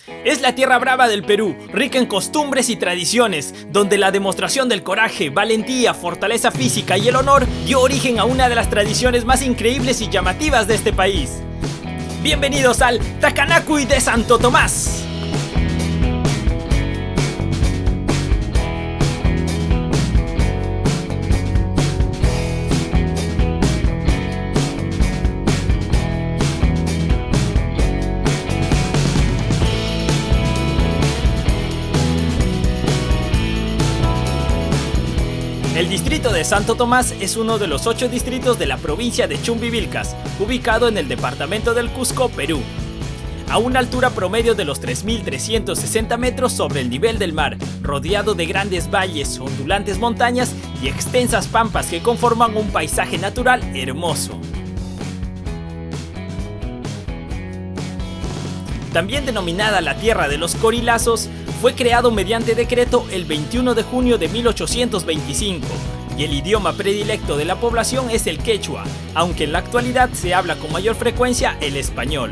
Es la tierra brava del Perú, rica en costumbres y tradiciones, donde la demostración del coraje, valentía, fortaleza física y el honor dio origen a una de las tradiciones más increíbles y llamativas de este país. Bienvenidos al Takanacuy de Santo Tomás. El distrito de Santo Tomás es uno de los 8 distritos de la provincia de Chumbivilcas, ubicado en el departamento del Cusco, Perú. A una altura promedio de los 3.360 metros sobre el nivel del mar, rodeado de grandes valles, ondulantes montañas y extensas pampas que conforman un paisaje natural hermoso. También denominada la Tierra de los Corilazos, fue creado mediante decreto el 21 de junio de 1825 y el idioma predilecto de la población es el quechua, aunque en la actualidad se habla con mayor frecuencia el español.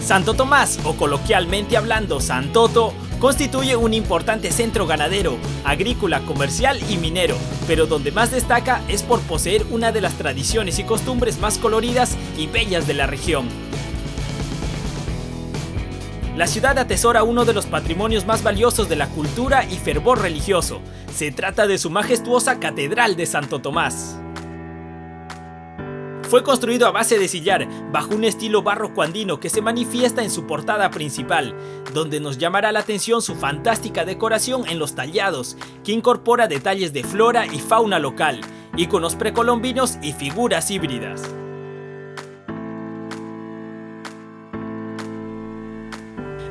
Santo Tomás, o coloquialmente hablando Santoto, constituye un importante centro ganadero, agrícola, comercial y minero, pero donde más destaca es por poseer una de las tradiciones y costumbres más coloridas y bellas de la región. La ciudad atesora uno de los patrimonios más valiosos de la cultura y fervor religioso. Se trata de su majestuosa Catedral de Santo Tomás. Fue construido a base de sillar, bajo un estilo barroco andino que se manifiesta en su portada principal, donde nos llamará la atención su fantástica decoración en los tallados, que incorpora detalles de flora y fauna local, íconos precolombinos y figuras híbridas.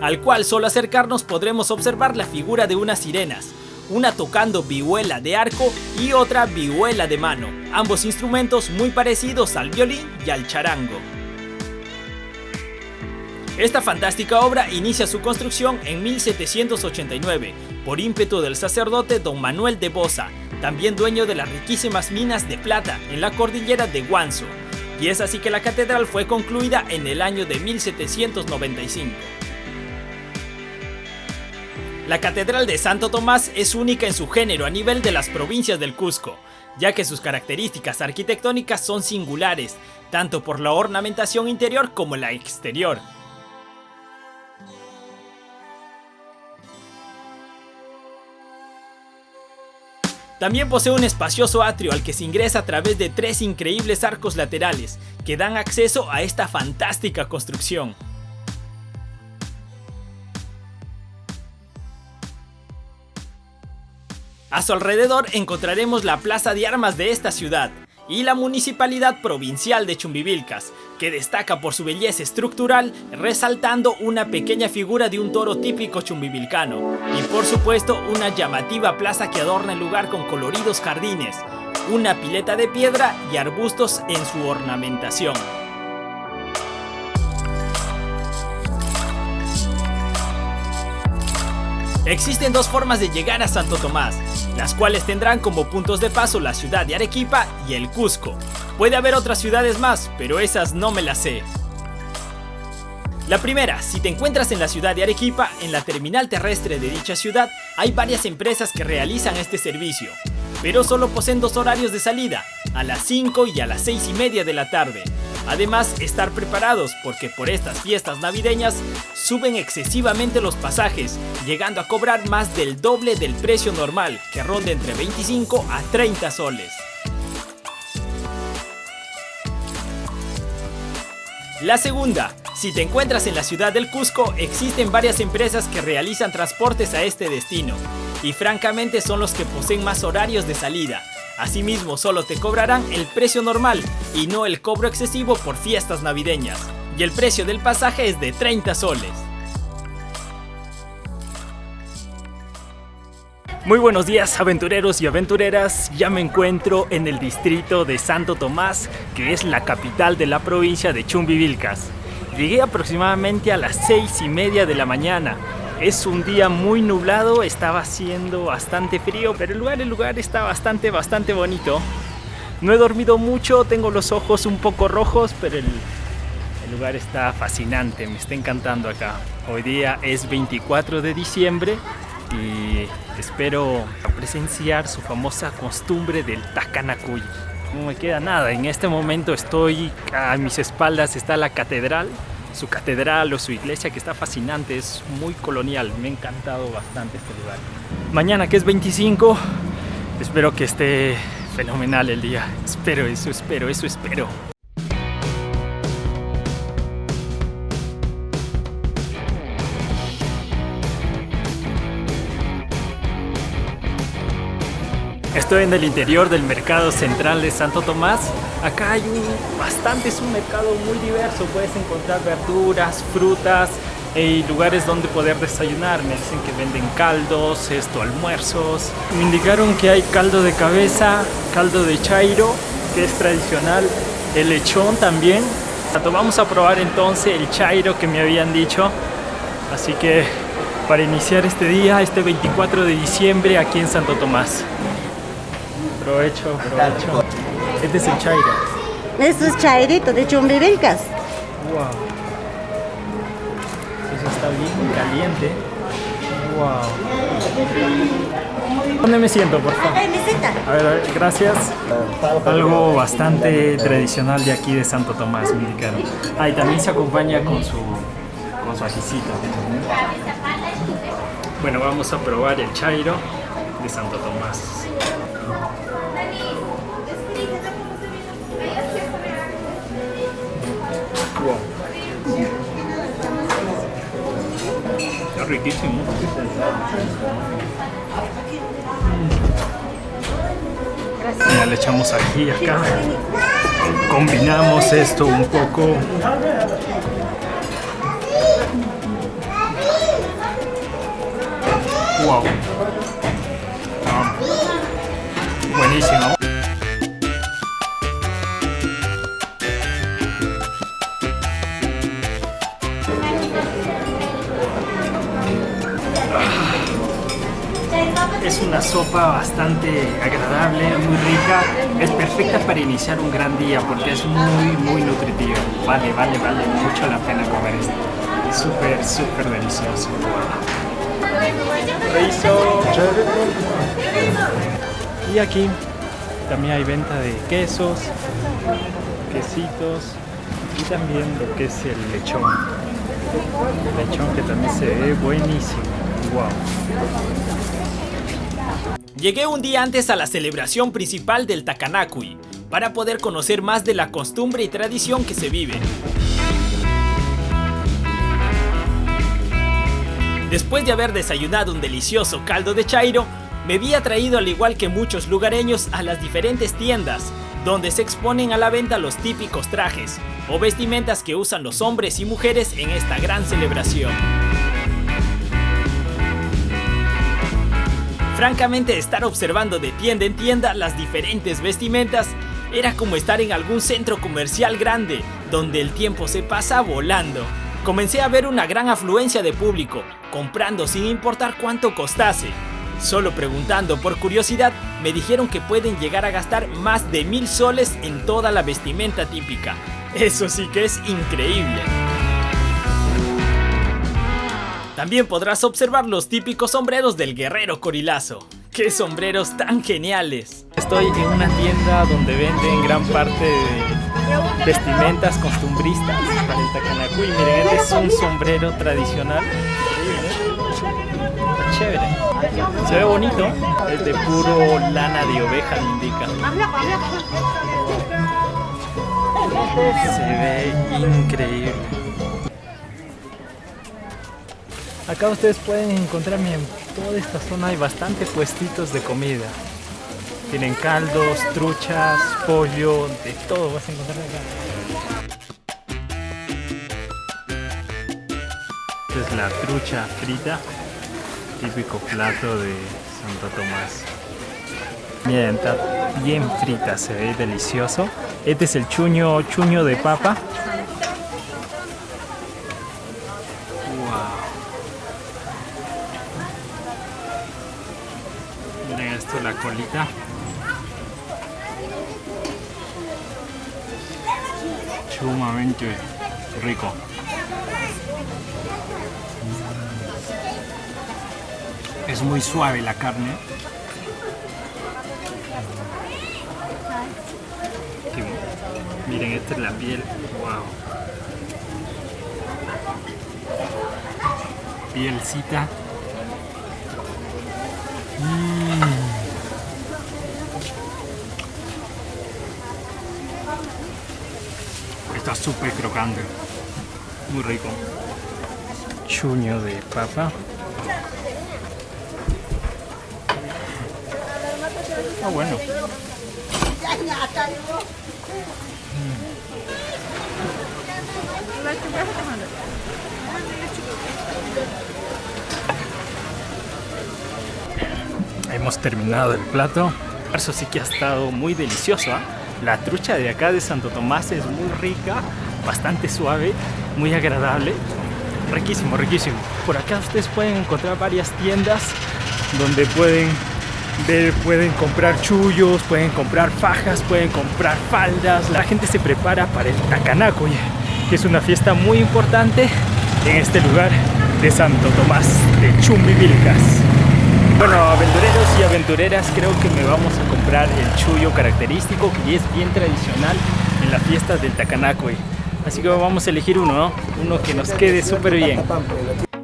Al cual solo acercarnos podremos observar la figura de unas sirenas, una tocando vihuela de arco y otra vihuela de mano, ambos instrumentos muy parecidos al violín y al charango. Esta fantástica obra inicia su construcción en 1789, por ímpetu del sacerdote Don Manuel de Boza, también dueño de las riquísimas minas de plata en la cordillera de Guanzo, y es así que la catedral fue concluida en el año de 1795. La Catedral de Santo Tomás es única en su género a nivel de las provincias del Cusco, ya que sus características arquitectónicas son singulares, tanto por la ornamentación interior como la exterior. También posee un espacioso atrio al que se ingresa a través de 3 increíbles arcos laterales, que dan acceso a esta fantástica construcción. A su alrededor encontraremos la plaza de armas de esta ciudad y la municipalidad provincial de Chumbivilcas, que destaca por su belleza estructural, resaltando una pequeña figura de un toro típico chumbivilcano y por supuesto una llamativa plaza que adorna el lugar con coloridos jardines, una pileta de piedra y arbustos en su ornamentación. Existen 2 formas de llegar a Santo Tomás, las cuales tendrán como puntos de paso la ciudad de Arequipa y el Cusco. Puede haber otras ciudades más, pero esas no me las sé. La primera, si te encuentras en la ciudad de Arequipa, en la terminal terrestre de dicha ciudad, hay varias empresas que realizan este servicio, pero solo poseen 2 horarios de salida, a las 5 y a las 6:30 de la tarde. Además, estar preparados porque por estas fiestas navideñas suben excesivamente los pasajes, llegando a cobrar más del doble del precio normal, que ronda entre 25 a 30 soles. La segunda, si te encuentras en la ciudad del Cusco, existen varias empresas que realizan transportes a este destino, y francamente son los que poseen más horarios de salida. Asimismo, solo te cobrarán el precio normal y no el cobro excesivo por fiestas navideñas, y el precio del pasaje es de 30 soles. Muy buenos días, aventureros y aventureras. Ya me encuentro en el distrito de Santo Tomás, que es la capital de la provincia de Chumbivilcas. Llegué aproximadamente a las 6:30 de la mañana. Es un día muy nublado, estaba haciendo bastante frío, pero el lugar está bastante bonito. No he dormido mucho, tengo los ojos un poco rojos, pero el lugar está fascinante, me está encantando acá. Hoy día es 24 de diciembre y espero presenciar su famosa costumbre del Takanakuy. No me queda nada, en este momento estoy, a mis espaldas está la catedral, su catedral o su iglesia que está fascinante, es muy colonial, me ha encantado bastante este lugar. Mañana que es 25, espero que esté fenomenal el día, espero. Estoy en el interior del mercado central de Santo Tomás. Acá hay es un mercado muy diverso. Puedes encontrar verduras, frutas y lugares donde poder desayunar. Me dicen que venden caldos, almuerzos. Me indicaron que hay caldo de cabeza, caldo de chairo, que es tradicional, el lechón también. Vamos a probar entonces el chairo que me habían dicho. Así que para iniciar este día, este 24 de diciembre aquí en Santo Tomás. Provecho. Este es el chairo. Esto es chairito de Chumbivilcas. Wow. Eso está bien caliente. Wow. ¿Dónde me siento, por favor? A ver, gracias. Algo bastante tradicional de aquí de Santo Tomás, me indicaron. Y también se acompaña con su ajicito. Bueno, vamos a probar el chairo de Santo Tomás. Wow. Está riquísimo. Ya le echamos ají acá. Combinamos esto un poco. Wow. Buenísimo. Es una sopa bastante agradable, muy rica, es perfecta para iniciar un gran día porque es muy nutritiva. Vale mucho la pena comer esto. Súper delicioso. Rizo. Y aquí también hay venta de quesos, quesitos y también lo que es el lechón. El lechón que también se ve buenísimo. Wow. Llegué un día antes a la celebración principal del Takanakuy para poder conocer más de la costumbre y tradición que se vive. Después de haber desayunado un delicioso caldo de chairo, me vi atraído al igual que muchos lugareños a las diferentes tiendas donde se exponen a la venta los típicos trajes o vestimentas que usan los hombres y mujeres en esta gran celebración. Francamente, estar observando de tienda en tienda las diferentes vestimentas era como estar en algún centro comercial grande, donde el tiempo se pasa volando. Comencé a ver una gran afluencia de público, comprando sin importar cuánto costase. Solo preguntando por curiosidad, me dijeron que pueden llegar a gastar más de 1000 soles en toda la vestimenta típica. Eso sí que es increíble. También podrás observar los típicos sombreros del guerrero Corilazo. ¡Qué sombreros tan geniales! Estoy en una tienda donde venden gran parte de vestimentas costumbristas para el Takanakuy. Miren, este es un sombrero tradicional. Está chévere. Se ve bonito. Es de puro lana de oveja, me indica. Se ve increíble. Acá ustedes pueden encontrar, en toda esta zona hay bastantes puestitos de comida. Tienen caldos, truchas, pollo, de todo vas a encontrar acá. Esta es la trucha frita, típico plato de Santo Tomás. Miren, está bien frita, se ve delicioso. Este es el chuño de papa. Miren esto, la colita. Sumamente Rico. Es muy suave la carne. Miren, esta es la piel. Wow. Pielcita. Está súper crocante. Muy rico. Chuño de papa. Ah, bueno. Hemos terminado el plato. Eso sí que ha estado muy delicioso, ¿eh? La trucha de acá de Santo Tomás es muy rica, bastante suave, muy agradable. Riquísimo, riquísimo. Por acá ustedes pueden encontrar varias tiendas donde pueden comprar chullos, pueden comprar fajas, pueden comprar faldas. La gente se prepara para el Tacanacoy, que es una fiesta muy importante en este lugar de Santo Tomás de Chumbivilcas. Bueno, aventureros y aventureras, creo que me vamos a comprar el chullo característico, que es bien tradicional en las fiestas del Tacanacoy. Así que vamos a elegir uno, ¿no? Uno que nos quede súper bien.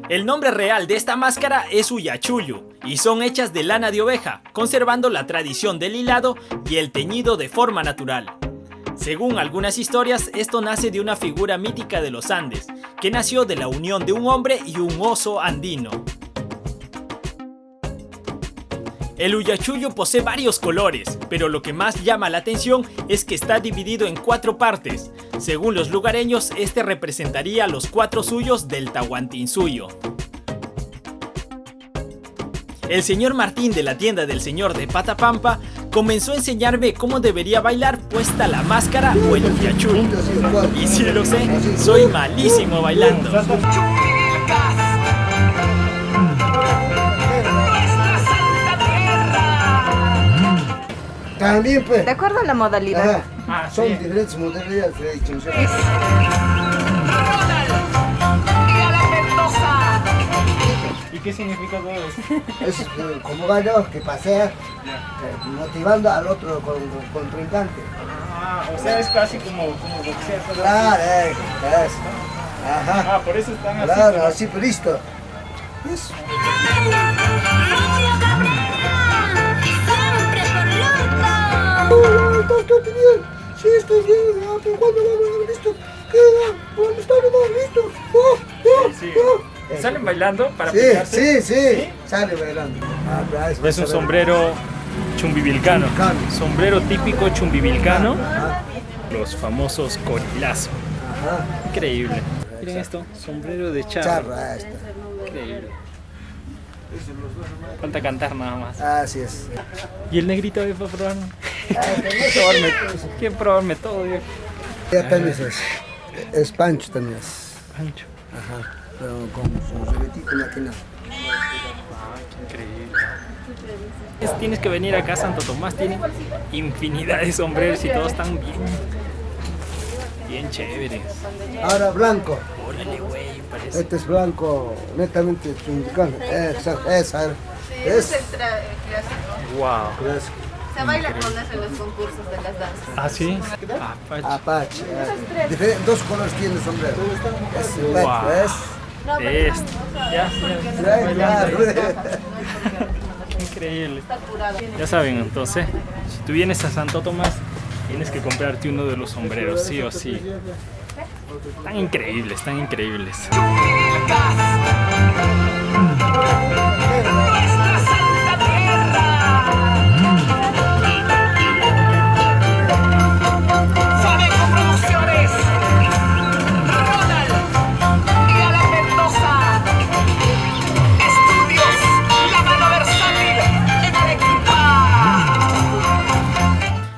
El nombre real de esta máscara es Uyachullo y son hechas de lana de oveja, conservando la tradición del hilado y el teñido de forma natural. Según algunas historias, esto nace de una figura mítica de los Andes, que nació de la unión de un hombre y un oso andino. El Uyachullo posee varios colores, pero lo que más llama la atención es que está dividido en 4 partes. Según los lugareños, este representaría los 4 suyos del Tahuantinsuyo. El señor Martín de la tienda del señor de Patapampa comenzó a enseñarme cómo debería bailar puesta la máscara o el Uyachullo. Y sí lo sé, soy malísimo bailando. También pues. De acuerdo a la modalidad. Son diferentes modalidades de distinción. ¿Y qué significa todo eso? Es como gallo que pasea motivando al otro contrincante. O sea, es casi como boxear. Claro, es. Ajá. Por eso están así. Claro, así, pues listo. Eso. Estoy bien. Sí, estoy bien. ¿Pero cuándo vamos a ver listo? ¿Qué? ¿Dónde está? Listo. ¿Salen bailando para Sí, picarse? sí. Sale bailando. Es un sombrero chumbivilcano. Sombrero típico chumbivilcano. Los famosos corilazos. Increíble. Miren esto, sombrero de charro. Charra esta. Increíble. Falta cantar nada más. Así es. ¿Y el negrito de para probar? Quiero probarme todo, viejo. Ya también es Pancho también es. Pancho. Ajá. Pero con su rebetíco latina. Qué increíble. Tienes que venir acá a Santo Tomás, tiene infinidad de sombreros y todos están bien chéveres. Ahora blanco. Órale, güey, parece. Este es blanco, netamente chumbivilcano. Exacto, esa es. Wow. Se baila con eso en los concursos de las danzas. ¿Ah, sí? Apache. Dos colores tiene el sombrero. Es Wow. Ya. Increíble. Ya saben, entonces, si tú vienes a Santo Tomás, tienes que comprarte uno de los sombreros, sí o sí. Están increíbles, están increíbles.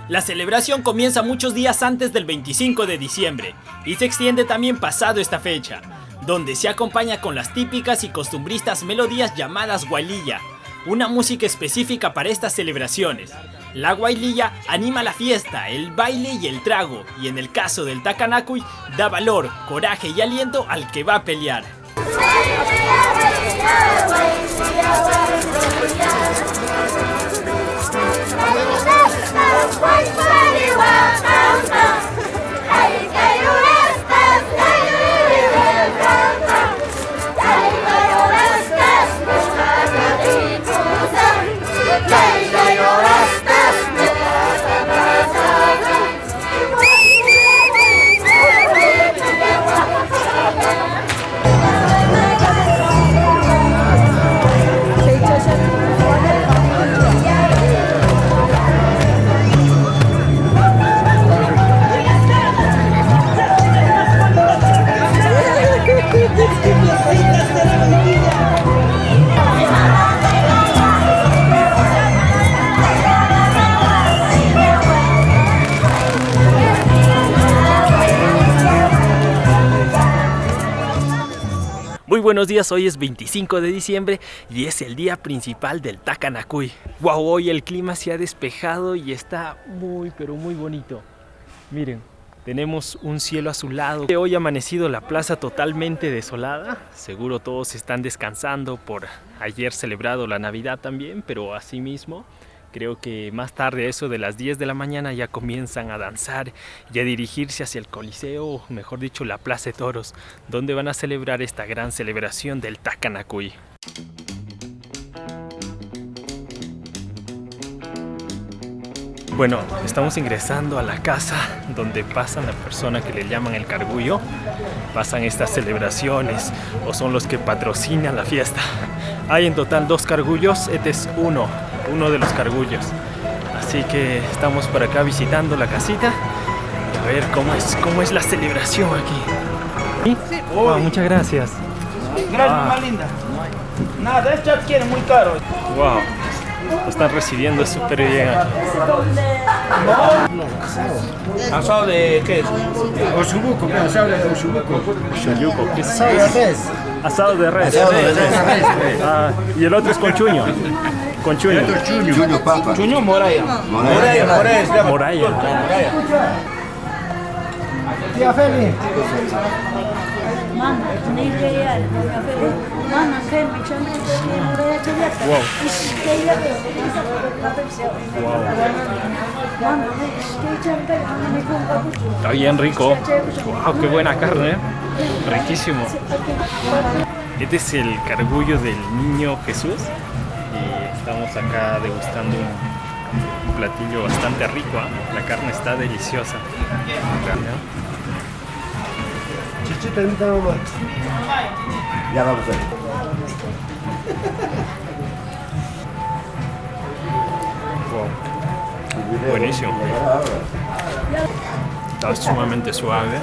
La celebración comienza muchos días antes del 25 de diciembre y se extiende también pasado esta fecha, donde se acompaña con las típicas y costumbristas melodías llamadas gualilla, una música específica para estas celebraciones, La guaylilla anima la fiesta, el baile y el trago, y en el caso del Takanakuy, da valor, coraje y aliento al que va a pelear. Muy buenos días, hoy es 25 de diciembre y es el día principal del Takanakuy. Wow, hoy el clima se ha despejado y está muy pero muy bonito. Miren, tenemos un cielo azulado. Hoy ha amanecido la plaza totalmente desolada. Seguro todos están descansando por ayer celebrado la Navidad también, pero asimismo creo que más tarde, eso de las 10 de la mañana, ya comienzan a danzar y a dirigirse hacia el Coliseo, o mejor dicho, la Plaza de Toros, donde van a celebrar esta gran celebración del Takanakuy. Bueno, estamos ingresando a la casa donde pasan la persona que le llaman el cargullo. Pasan estas celebraciones o son los que patrocinan la fiesta. Hay en total 2 cargullos, este es uno de los cargullos. Así que estamos por acá visitando la casita y a ver cómo es la celebración aquí. ¿Sí? Oh, muchas gracias. Gracias, más linda. Nada, esto adquiere muy caro. Wow, lo están recibiendo súper bien aquí. ¿Asado de qué es? Oshubuco, asado de oshubuco. Shoyuko, ¿qué es Asado de res. Asado de res. Ah, y el otro es con chuño. Con chuño. Chuño papa. Chuño moraya. Moraya. Tía Feli. Wow. Está bien rico. Wow, qué buena carne. Riquísimo. Este es el cargullo del Niño Jesús. Y estamos acá degustando un platillo bastante rico, ¿eh? La carne está deliciosa. Chichita, invítame un momento. Ya vamos a ver. Wow. Buenísimo. Está sumamente suave.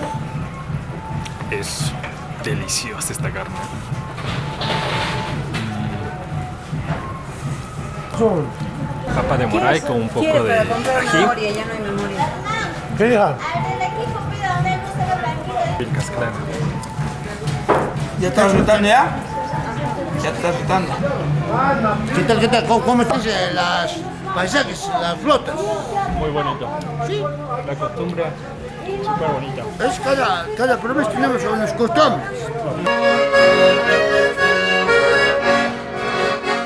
Es deliciosa esta carne. Papa de moray con un poco de ají. Ya no hay memoria. ¿Qué hija? Pilcas, claro. ¿Ya estás rotando ya? Ya estás rotando. ¿Qué tal? ¿Cómo están las paisajes, las flotas? Muy bonito. Sí. La costumbre súper bonita. Es cada provincia tenemos unos costumbres.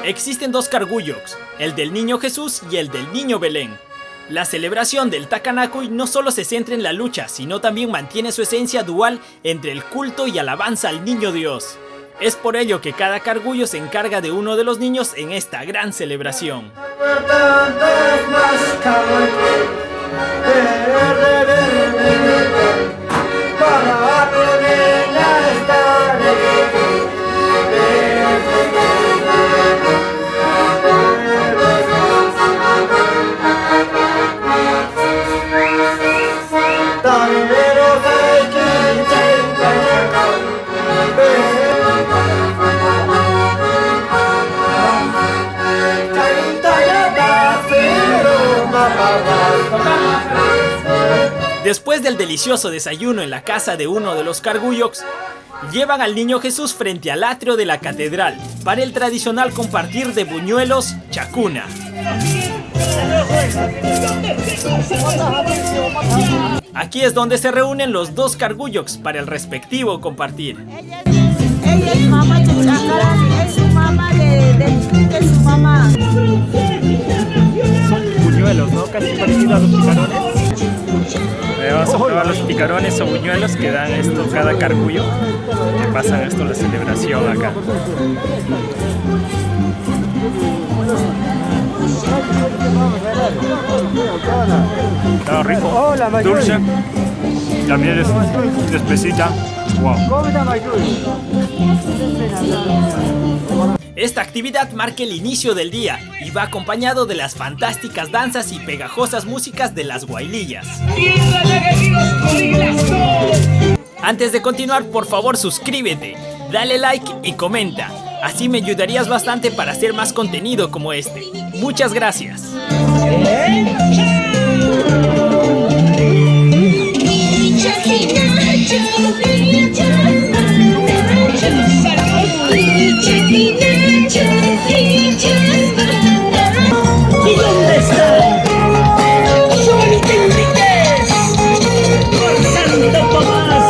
Existen 2 cargullos, el del Niño Jesús y el del Niño Belén. La celebración del Takanakuy no solo se centra en la lucha, sino también mantiene su esencia dual entre el culto y alabanza al Niño Dios. Es por ello que cada cargullo se encarga de uno de los niños en esta gran celebración. Después del delicioso desayuno en la casa de uno de los cargullos, llevan al Niño Jesús frente al atrio de la catedral para el tradicional compartir de buñuelos chacuna. Aquí es donde se reúnen los dos Cargullox para el respectivo compartir. Ella es mamá de Chacarani, es su mamá de su mamá. Son buñuelos, ¿no? Casi parecido a los picarones. Vamos a probar los picarones o buñuelos que dan esto cada Cargullo. Que pasan esto la celebración acá. Está rico, dulce, también es espesita. Wow. Esta actividad marca el inicio del día y va acompañado de las fantásticas danzas y pegajosas músicas de las guailillas. Antes de continuar, por favor suscríbete, dale like y comenta. Así me ayudarías bastante para hacer más contenido como este. Muchas gracias. ¿Y dónde está? Solamente Enríquez por Santo Tomás.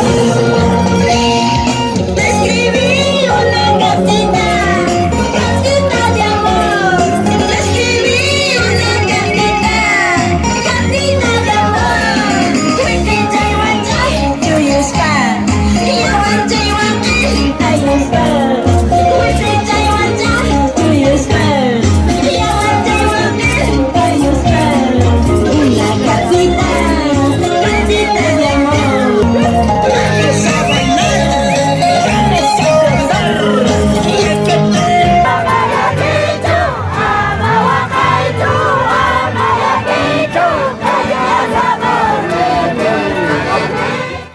Te escribí una cartita, cartita de amor. Te escribí una cartita, cartita de amor. Do you spell? You want to you spell? Do you spell?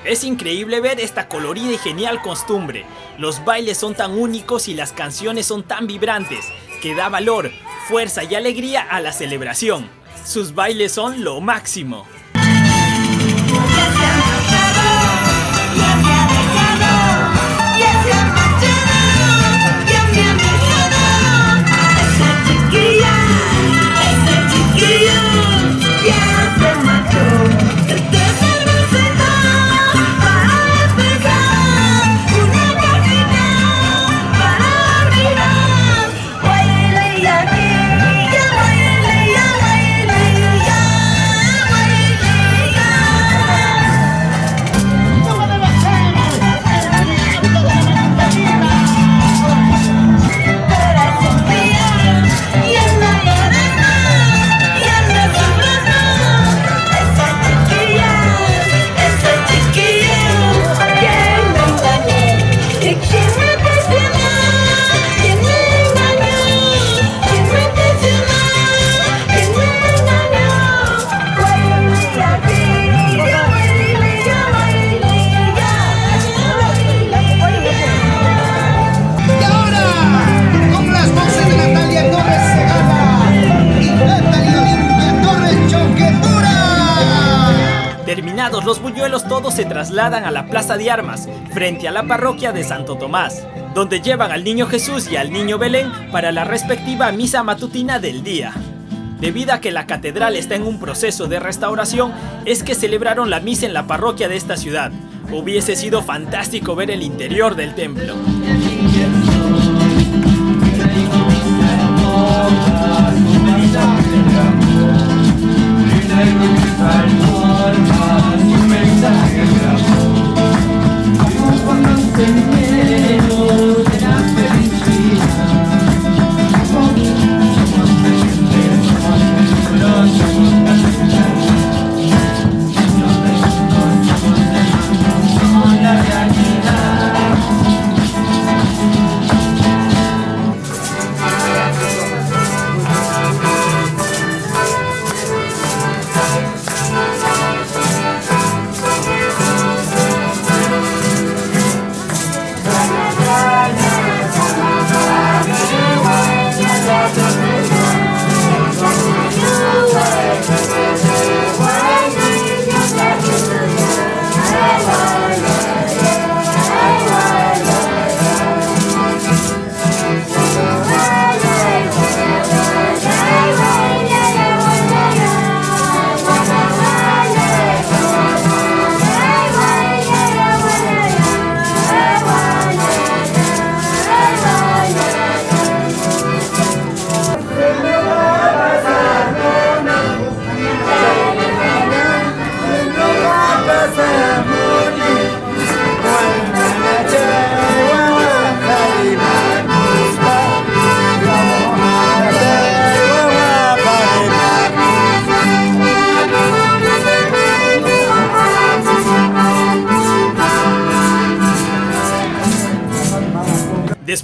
Es increíble ver esta colorida y genial costumbre. Los bailes son tan únicos y las canciones son tan vibrantes que da valor, fuerza y alegría a la celebración. Sus bailes son lo máximo. Terminados los buñuelos, todos se trasladan a la Plaza de Armas, frente a la parroquia de Santo Tomás, donde llevan al Niño Jesús y al Niño Belén para la respectiva misa matutina del día. Debido a que la catedral está en un proceso de restauración, es que celebraron la misa en la parroquia de esta ciudad. Hubiese sido fantástico ver el interior del templo.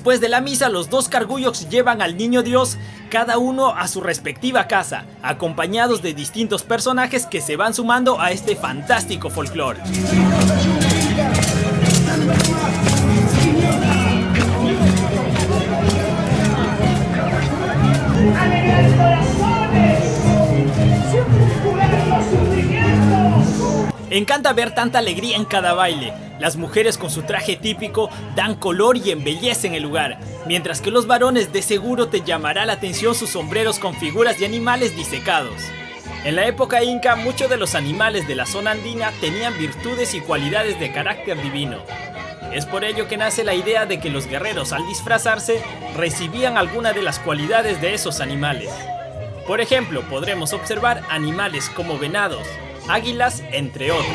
Después de la misa, los dos cargullos llevan al niño Dios, cada uno a su respectiva casa, acompañados de distintos personajes que se van sumando a este fantástico folclore. Encanta ver tanta alegría en cada baile. Las mujeres con su traje típico dan color y embellecen el lugar, mientras que los varones de seguro te llamará la atención sus sombreros con figuras de animales disecados. En la época inca, muchos de los animales de la zona andina tenían virtudes y cualidades de carácter divino. Es por ello que nace la idea de que los guerreros al disfrazarse recibían alguna de las cualidades de esos animales. Por ejemplo, podremos observar animales como venados, águilas, entre otros.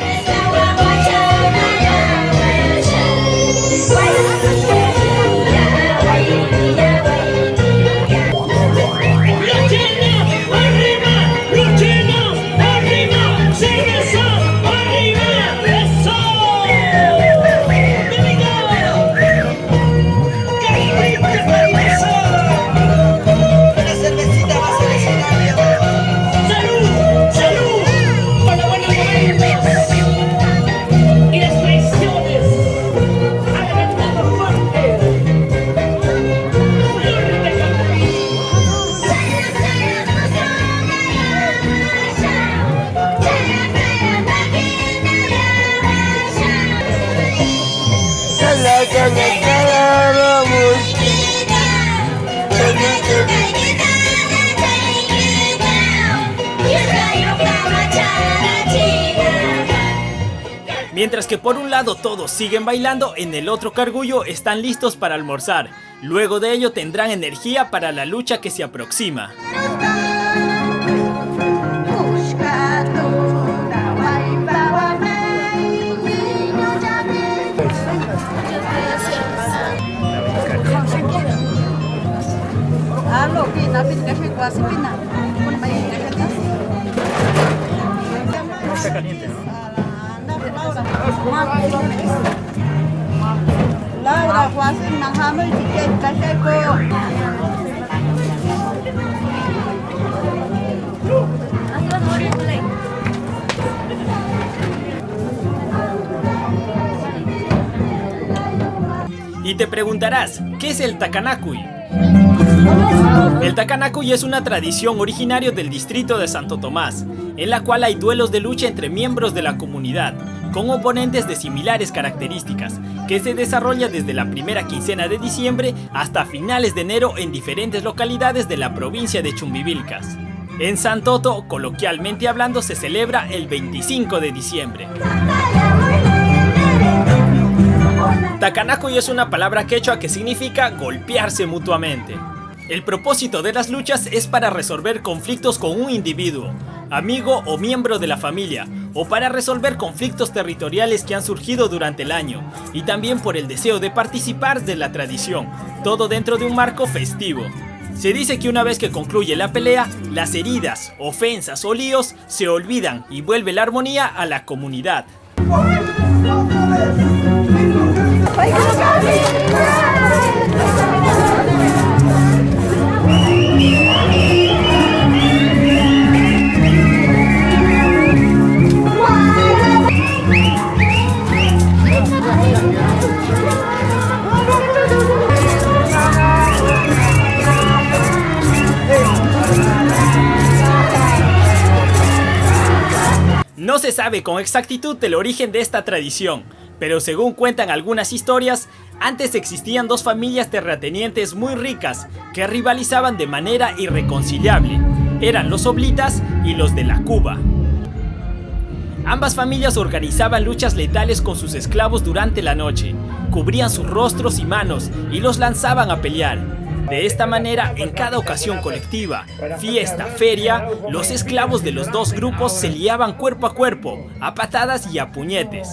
Mientras que por un lado todos siguen bailando, en el otro cargullo están listos para almorzar. Luego de ello tendrán energía para la lucha que se aproxima. Está caliente, ¿no? Laura, Juasin, Manjamo y Ticket, Cacheco. Y te preguntarás, ¿qué es el Takanakuy? El Takanakuy es una tradición originaria del distrito de Santo Tomás, en la cual hay duelos de lucha entre miembros de la comunidad, con oponentes de similares características, que se desarrolla desde la primera quincena de diciembre hasta finales de enero en diferentes localidades de la provincia de Chumbivilcas. En Santoto, coloquialmente hablando, se celebra el 25 de diciembre. Takanakuy es una palabra quechua que significa golpearse mutuamente. El propósito de las luchas es para resolver conflictos con un individuo, amigo o miembro de la familia, o para resolver conflictos territoriales que han surgido durante el año, y también por el deseo de participar de la tradición, todo dentro de un marco festivo. Se dice que una vez que concluye la pelea, las heridas, ofensas o líos se olvidan y vuelve la armonía a la comunidad. No se sabe con exactitud el origen de esta tradición, pero según cuentan algunas historias, antes existían dos familias terratenientes muy ricas que rivalizaban de manera irreconciliable. Eran los Oblitas y los de la Cuba. Ambas familias organizaban luchas letales con sus esclavos durante la noche, cubrían sus rostros y manos y los lanzaban a pelear. De esta manera, en cada ocasión colectiva, fiesta, feria, los esclavos de los dos grupos se liaban cuerpo a cuerpo, a patadas y a puñetes.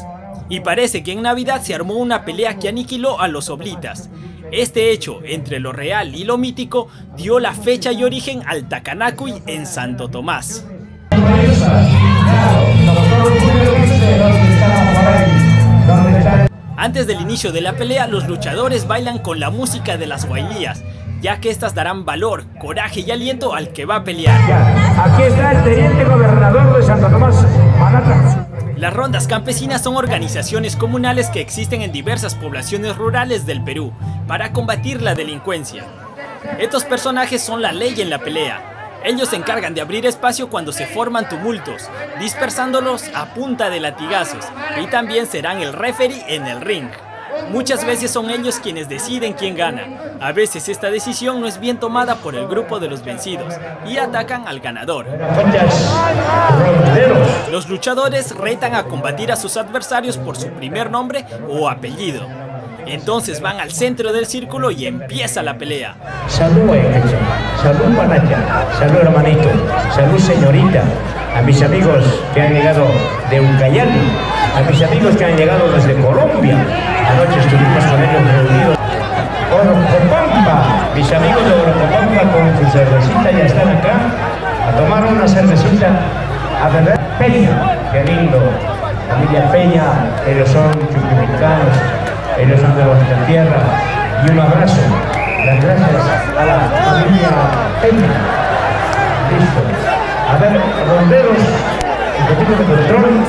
Y parece que en Navidad se armó una pelea que aniquiló a los Oblitas. Este hecho, entre lo real y lo mítico, dio la fecha y origen al Takanakuy en Santo Tomás. Antes del inicio de la pelea, los luchadores bailan con la música de las huaylías, ya que estas darán valor, coraje y aliento al que va a pelear. Aquí está el teniente gobernador de Santo Tomás, Manatla. Las rondas campesinas son organizaciones comunales que existen en diversas poblaciones rurales del Perú para combatir la delincuencia. Estos personajes son la ley en la pelea. Ellos se encargan de abrir espacio cuando se forman tumultos, dispersándolos a punta de latigazos, y también serán el referee en el ring. Muchas veces son ellos quienes deciden quién gana. A veces esta decisión no es bien tomada por el grupo de los vencidos y atacan al ganador. Los luchadores retan a combatir a sus adversarios por su primer nombre o apellido. Entonces van al centro del círculo y empieza la pelea. Salud, salud Panacha, salud hermanito, salud señorita, a mis amigos que han llegado de Ucayali, a mis amigos que han llegado desde Colombia. Anoche estuvimos con ellos reunidos. Orocopampa, mis amigos de Orocopampa con su cervecita ya están acá a tomar una cervecita, a beber. Peña, qué lindo, familia Peña, ellos son chuquimexicanos. Ellos son de nuestra tierra. Y un abrazo. Las gracias a la familia Peña. Listo. A ver, ronderos, un poquito de control.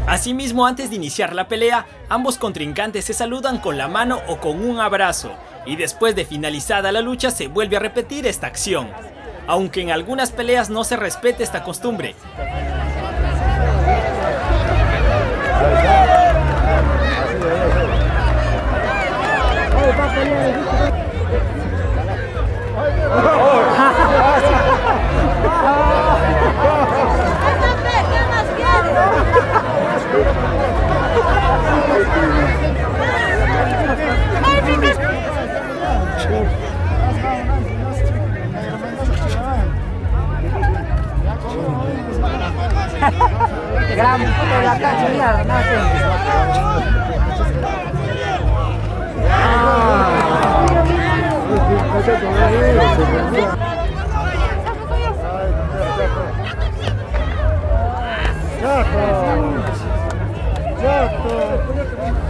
Asimismo, antes de iniciar la pelea, ambos contrincantes se saludan con la mano o con un abrazo, y después de finalizada la lucha se vuelve a repetir esta acción, aunque en algunas peleas no se respete esta costumbre.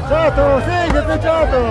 Chato, síguete, chato.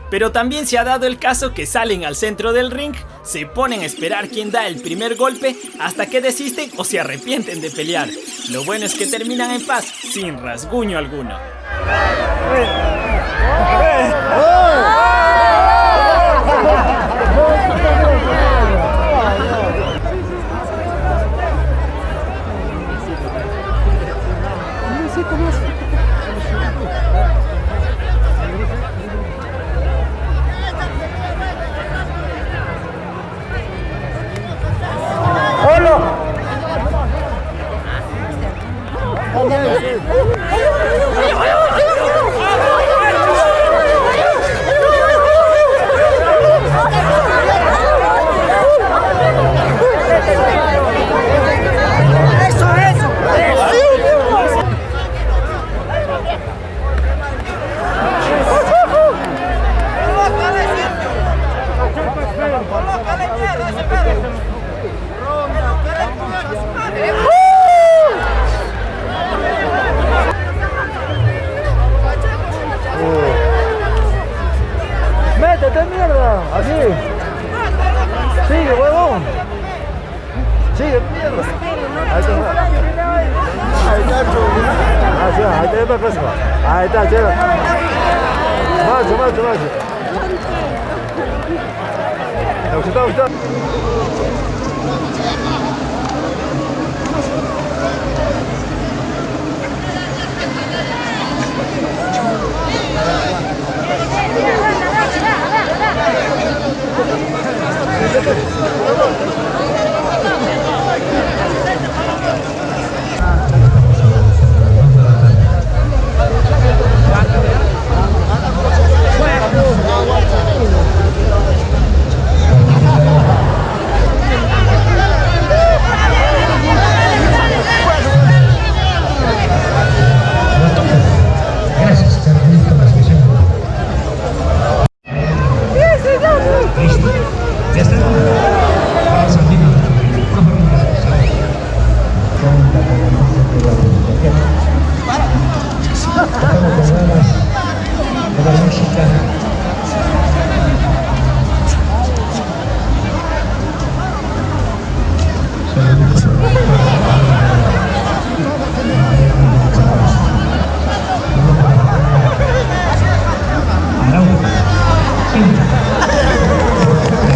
Pero también se ha dado el caso que salen al centro del ring, se ponen a esperar quién da el primer golpe hasta que desisten o se arrepienten de pelear. Lo bueno es que terminan en paz, sin rasguño alguno. Ahí está, chévere. Macho.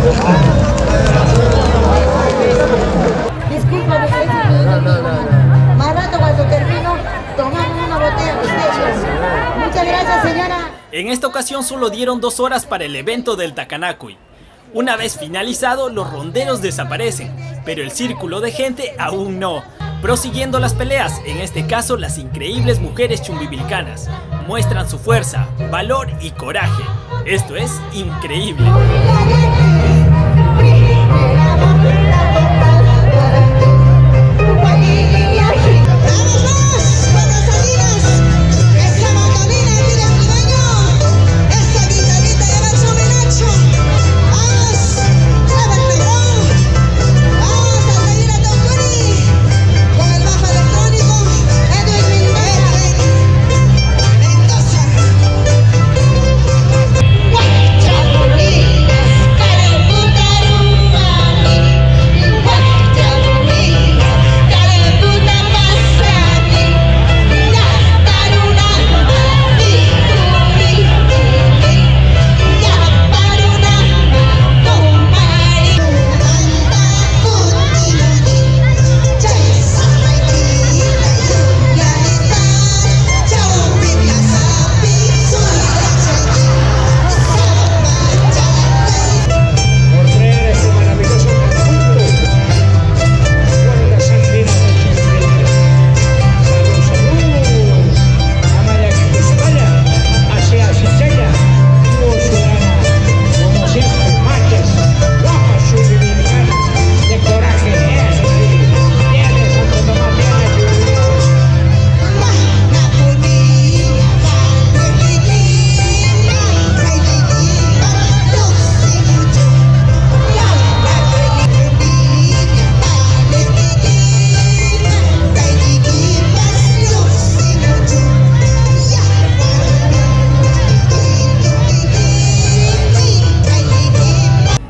Está. Discúlpame, más rato cuando termino, tomamos una botella de ustedes. Muchas gracias, señora. En esta ocasión solo dieron 2 horas para el evento del Takanakui. Una vez finalizado, los ronderos desaparecen, pero el círculo de gente aún no. Prosiguiendo las peleas, en este caso las increíbles mujeres chumbivilcanas, muestran su fuerza, valor y coraje. Esto es increíble.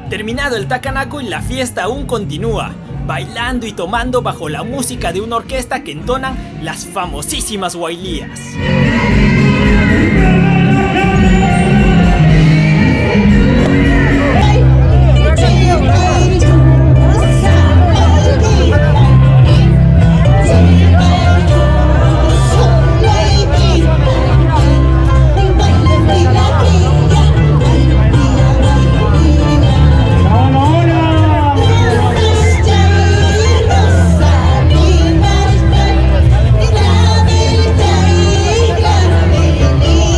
Terminado el Takanakui, la fiesta aún continúa, bailando y tomando bajo la música de una orquesta que entonan las famosísimas huaylías. Thank you.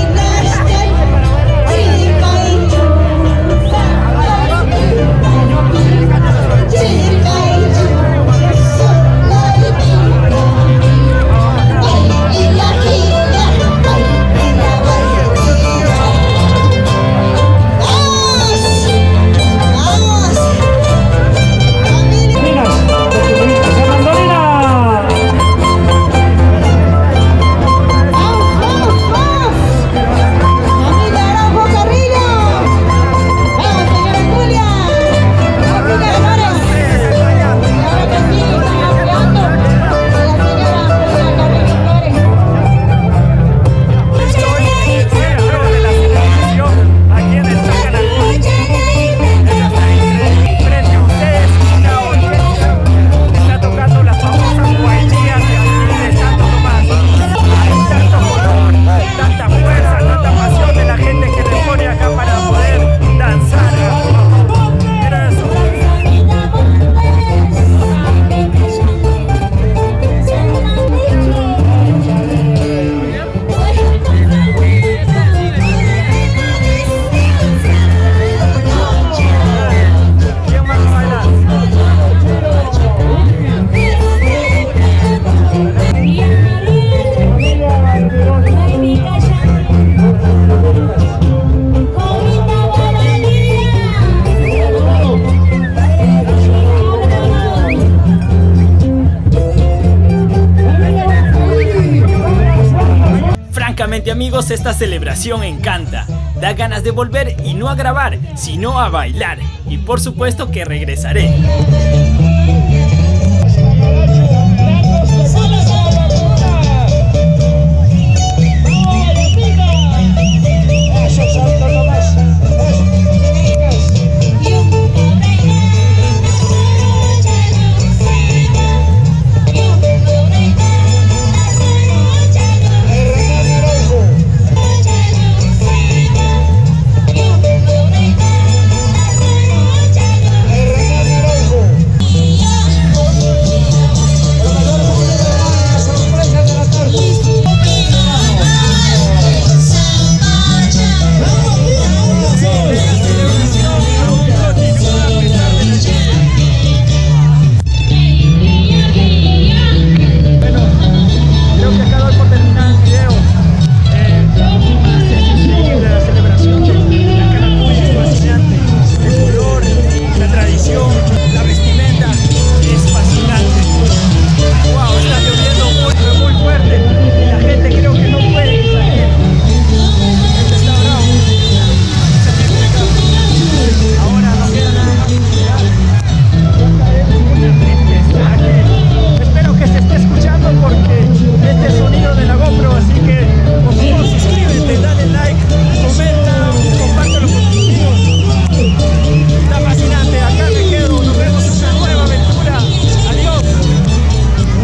Honestamente amigos, esta celebración encanta. Da ganas de volver y no a grabar, sino a bailar. Y por supuesto que regresaré.